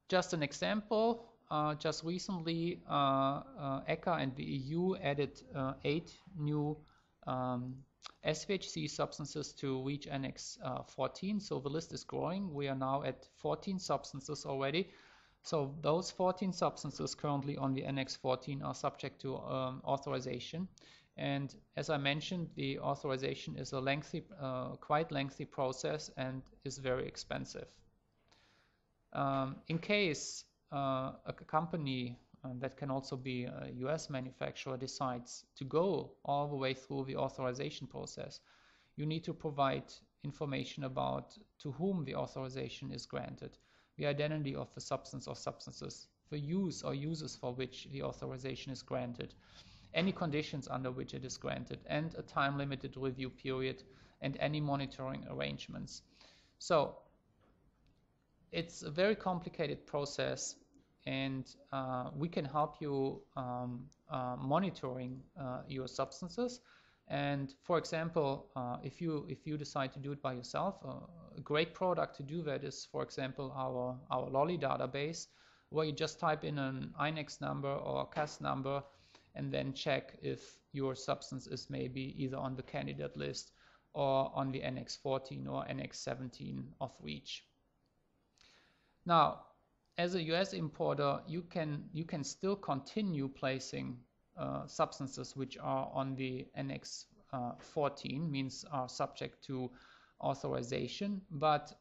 Just an example, just recently ECHA and the EU added 8 new SVHC substances to REACH Annex 14, so the list is growing. We are now at 14 substances already. So those 14 substances currently on the Annex 14 are subject to authorization. And as I mentioned, the authorization is a lengthy, quite lengthy process and is very expensive. In case a company that can also be a US manufacturer decides to go all the way through the authorization process, you need to provide information about to whom the authorization is granted, the identity of the substance or substances, the use or uses for which the authorization is granted, any conditions under which it is granted, and a time-limited review period, and any monitoring arrangements. So it's a very complicated process, and we can help you monitoring your substances. And for example, if you decide to do it by yourself, a great product to do that is, for example, our Lolly database, where you just type in an Annex number or a CAS number and then check if your substance is maybe either on the candidate list or on the Annex 14 or Annex 17 of REACH. Now, as a US importer, you can still continue placing substances which are on the Annex 14, means are subject to authorization, but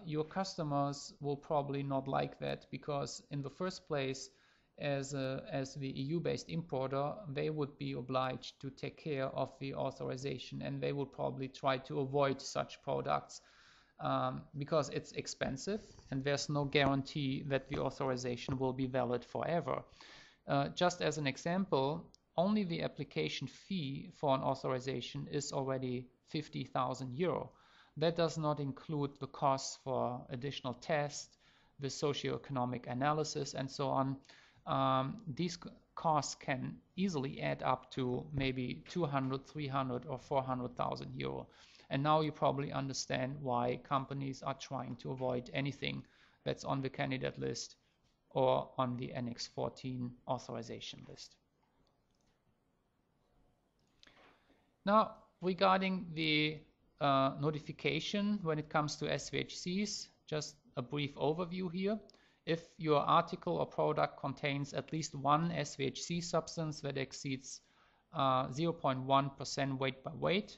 your customers will probably not like that, because in the first place, as the EU-based importer, they would be obliged to take care of the authorization, and they will probably try to avoid such products because it's expensive and there's no guarantee that the authorization will be valid forever. Just as an example, only the application fee for an authorization is already 50,000 euro. That does not include the costs for additional tests, the socioeconomic analysis, and so on. These costs can easily add up to maybe 200, 300 or 400,000 euro. And now you probably understand why companies are trying to avoid anything that's on the candidate list or on the Annex 14 authorization list. Now, regarding the notification when it comes to SVHCs, just a brief overview here. If your article or product contains at least one SVHC substance that exceeds 0.1% weight by weight,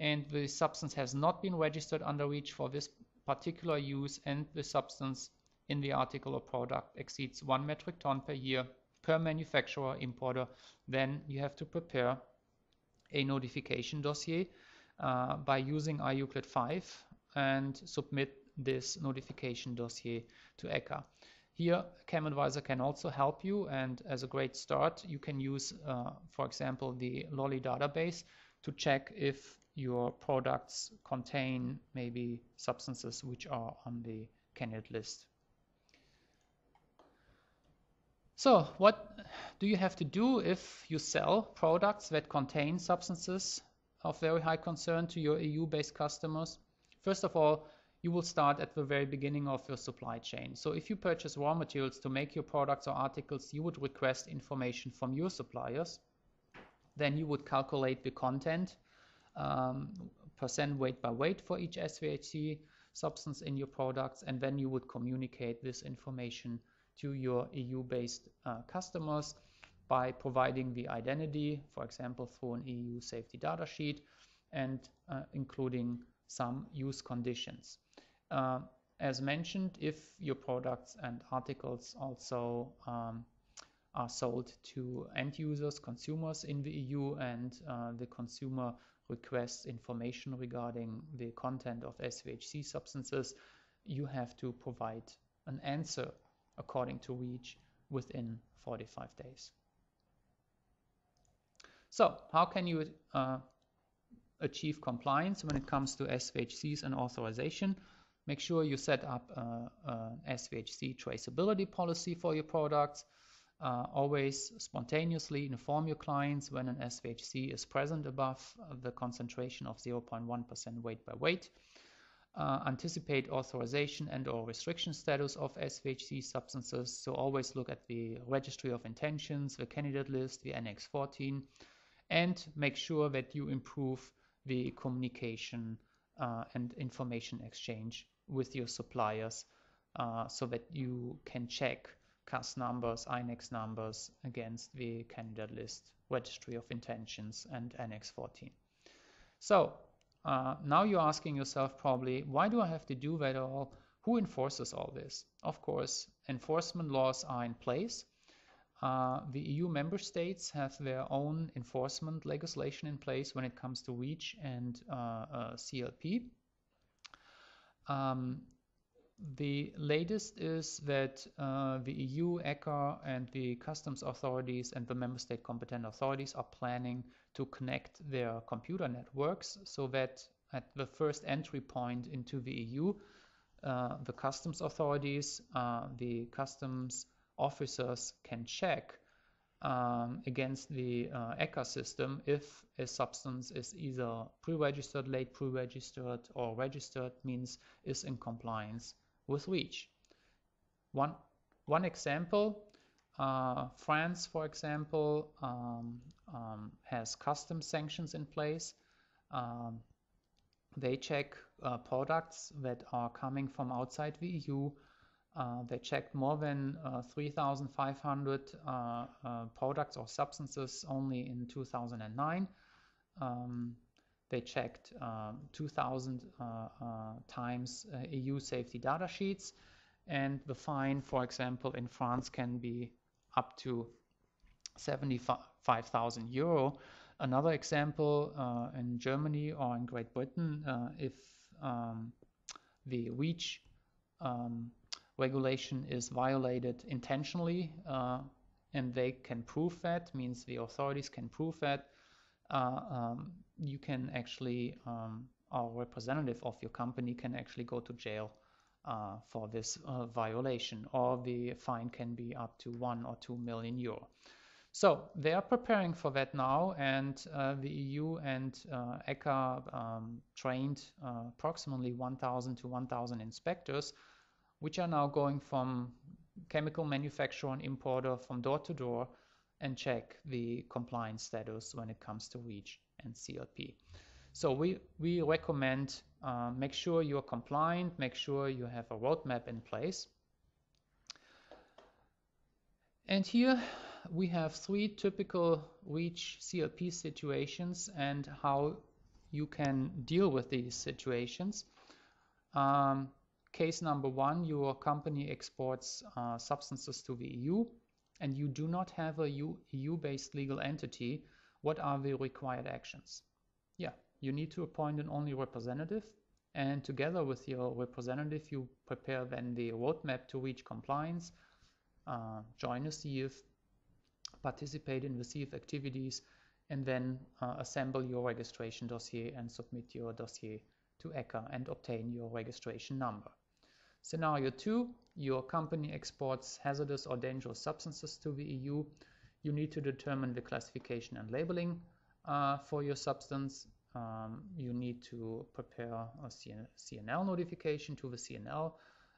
and the substance has not been registered under REACH for this particular use, and the substance in the article or product exceeds 1 metric ton per year per manufacturer or importer, then you have to prepare a notification dossier by using IUCLID 5 and submit this notification dossier to ECHA. Here, ChemAdvisor can also help you, and as a great start, you can use, for example, the LOLI database to check if your products contain maybe substances which are on the candidate list. So what do you have to do if you sell products that contain substances of very high concern to your EU-based customers? First of all, you will start at the very beginning of your supply chain. So if you purchase raw materials to make your products or articles, you would request information from your suppliers. Then you would calculate the content, percent weight by weight for each SVHC substance in your products, and then you would communicate this information to your EU-based customers by providing the identity, for example, through an EU safety data sheet, and including some use conditions. As mentioned, if your products and articles also are sold to end users, consumers in the EU, and the consumer requests information regarding the content of SVHC substances, you have to provide an answer according to REACH within 45 days. So how can you achieve compliance when it comes to SVHCs and authorization? Make sure you set up a SVHC traceability policy for your products. Always spontaneously inform your clients when an SVHC is present above the concentration of 0.1% weight by weight. Anticipate authorization and/or restriction status of SVHC substances. So always look at the registry of intentions, the candidate list, the Annex 14, and make sure that you improve the communication and information exchange with your suppliers so that you can check CAS numbers, INEX numbers against the candidate list, registry of intentions, and Annex 14. So now you're asking yourself probably, why do I have to do that all? Who enforces all this? Of course, enforcement laws are in place. The EU member states have their own enforcement legislation in place when it comes to REACH and CLP. The latest is that the EU, ECHA, and the customs authorities and the member state competent authorities are planning to connect their computer networks so that at the first entry point into the EU, the customs authorities, the customs officers can check against the ECHA system if a substance is either pre-registered, late pre-registered, or registered, means is in compliance with REACH. One example, France, for example, has customs sanctions in place. They check products that are coming from outside the EU. They checked more than 3,500 products or substances only in 2009. They checked 2,000 times EU safety data sheets, and the fine, for example, in France can be up to 75,000 euro. Another example, in Germany or in Great Britain, if the REACH regulation is violated intentionally, and they can prove that, means the authorities can prove that, you can actually, or representative of your company can actually go to jail for this violation, or the fine can be up to 1 or 2 million euro. So they are preparing for that now, and the EU and ECHA trained approximately 1,000 to 1,000 inspectors, which are now going from chemical manufacturer and importer from door to door and check the compliance status when it comes to REACH and CLP. So we recommend make sure you're compliant, make sure you have a roadmap in place. And here we have 3 typical REACH CLP situations and how you can deal with these situations. Case number 1, your company exports substances to the EU and you do not have a EU-based legal entity. What are the required actions? Yeah, you need to appoint an only representative and together with your representative you prepare then the roadmap to reach compliance, join a CIF, participate in the CIF activities, and then assemble your registration dossier and submit your dossier to ECHA and obtain your registration number. Scenario 2, your company exports hazardous or dangerous substances to the EU. You need to determine the classification and labeling for your substance. You need to prepare a CNL notification to the CNL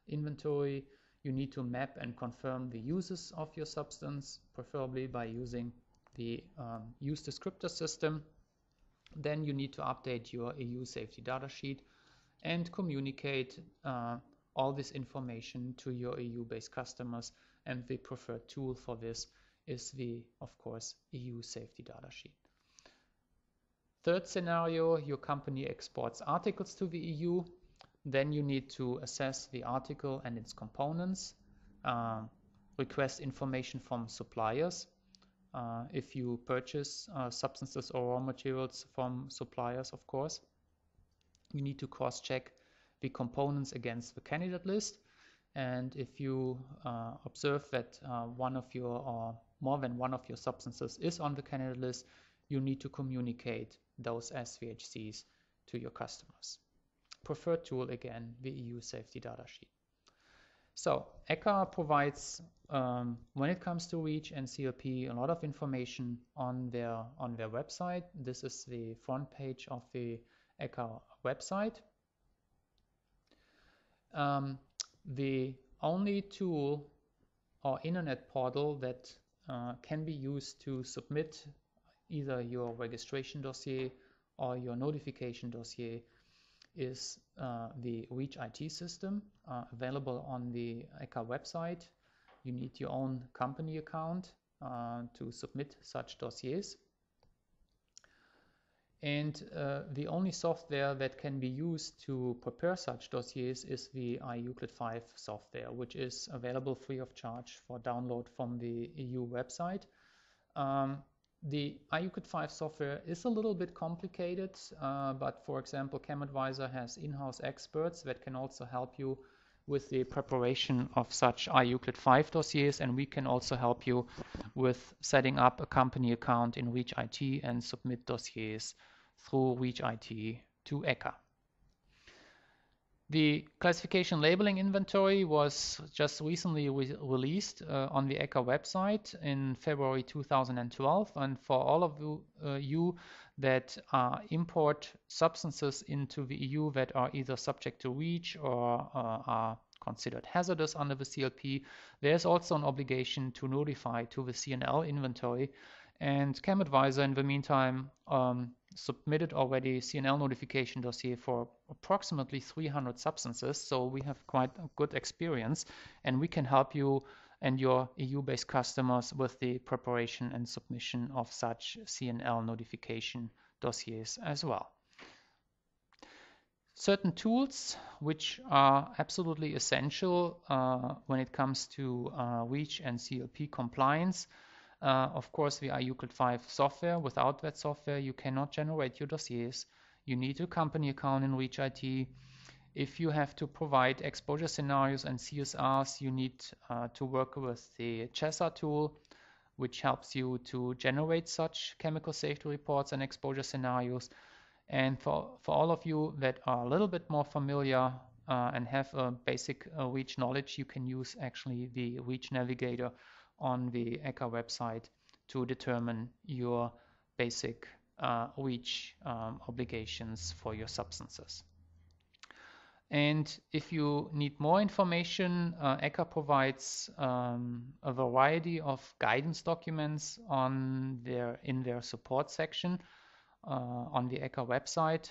inventory. You need to map and confirm the uses of your substance, preferably by using the use descriptor system. Then you need to update your EU safety data sheet and communicate all this information to your EU-based customers, and the preferred tool for this is the, of course, EU safety data sheet. Third scenario, your company exports articles to the EU. Then you need to assess the article and its components, request information from suppliers. If you purchase substances or raw materials from suppliers, of course, you need to cross-check the components against the candidate list. And if you observe that one of your or more than one of your substances is on the candidate list, you need to communicate those SVHCs to your customers. Preferred tool, again, the EU safety data sheet. So ECHA provides, when it comes to REACH and CLP, a lot of information on their website. This is the front page of the ECHA website. The only tool or internet portal that can be used to submit either your registration dossier or your notification dossier is the REACH IT system, available on the ECHA website. You need your own company account to submit such dossiers. And the only software that can be used to prepare such dossiers is the iEuclid 5 software, which is available free of charge for download from the EU website. The iEuclid 5 software is a little bit complicated, but for example, ChemAdvisor has in-house experts that can also help you with the preparation of such iEuclid 5 dossiers, and we can also help you with setting up a company account in REACH IT and submit dossiers through REACH IT to ECHA. The classification labeling inventory was just recently released on the ECHA website in February 2012, and for all of you that import substances into the EU that are either subject to REACH or are considered hazardous under the CLP, there's also an obligation to notify to the CNL inventory. And ChemAdvisor in the meantime submitted already CNL notification dossier for approximately 300 substances, so we have quite a good experience, and we can help you and your EU-based customers with the preparation and submission of such CNL notification dossiers as well. Certain tools which are absolutely essential when it comes to REACH and CLP compliance. Of course, the iEuclid 5 software. Without that software, you cannot generate your dossiers. You need a company account in REACH IT. If you have to provide exposure scenarios and CSRs, you need to work with the CHESA tool, which helps you to generate such chemical safety reports and exposure scenarios. And for all of you that are a little bit more familiar and have a basic REACH knowledge, you can use actually the REACH Navigator on the ECHA website to determine your basic REACH obligations for your substances. And if you need more information, ECHA provides a variety of guidance documents in their support section on the ECHA website.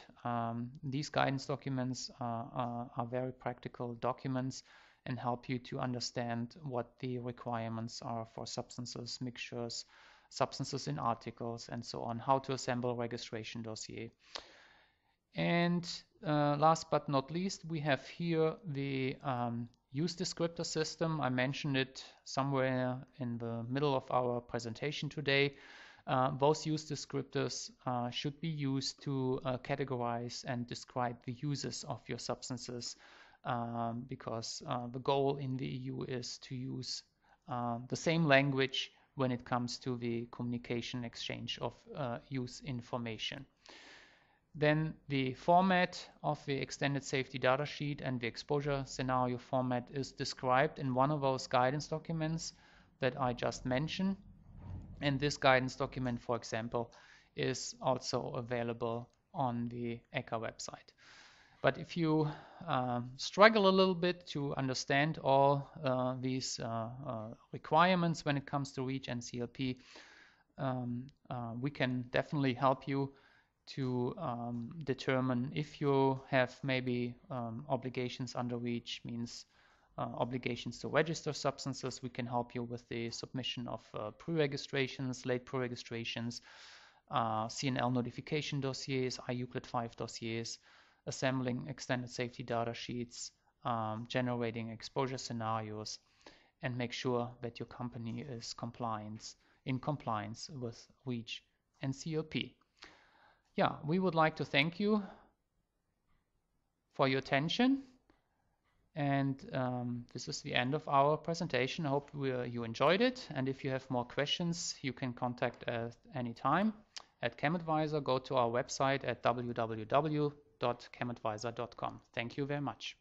These guidance documents are very practical documents and help you to understand what the requirements are for substances, mixtures, substances in articles, and so on, how to assemble a registration dossier. And last but not least, we have here the use descriptor system. I mentioned it somewhere in the middle of our presentation today. Those use descriptors should be used to categorize and describe the uses of your substances, because the goal in the EU is to use the same language when it comes to the communication exchange of use information. Then the format of the extended safety data sheet and the exposure scenario format is described in one of those guidance documents that I just mentioned. And this guidance document, for example, is also available on the ECHA website. But if you struggle a little bit to understand all these requirements when it comes to REACH and CLP, we can definitely help you to determine if you have maybe obligations under REACH, means obligations to register substances. We can help you with the submission of pre-registrations, late pre-registrations, CNL notification dossiers, IUCLID 5 dossiers, assembling extended safety data sheets, generating exposure scenarios, and make sure that your company is in compliance with REACH and CLP. Yeah, we would like to thank you for your attention. And this is the end of our presentation. I hope you enjoyed it. And if you have more questions, you can contact at any time at ChemAdvisor. Go to our website at www.chemadvisor.com. Thank you very much.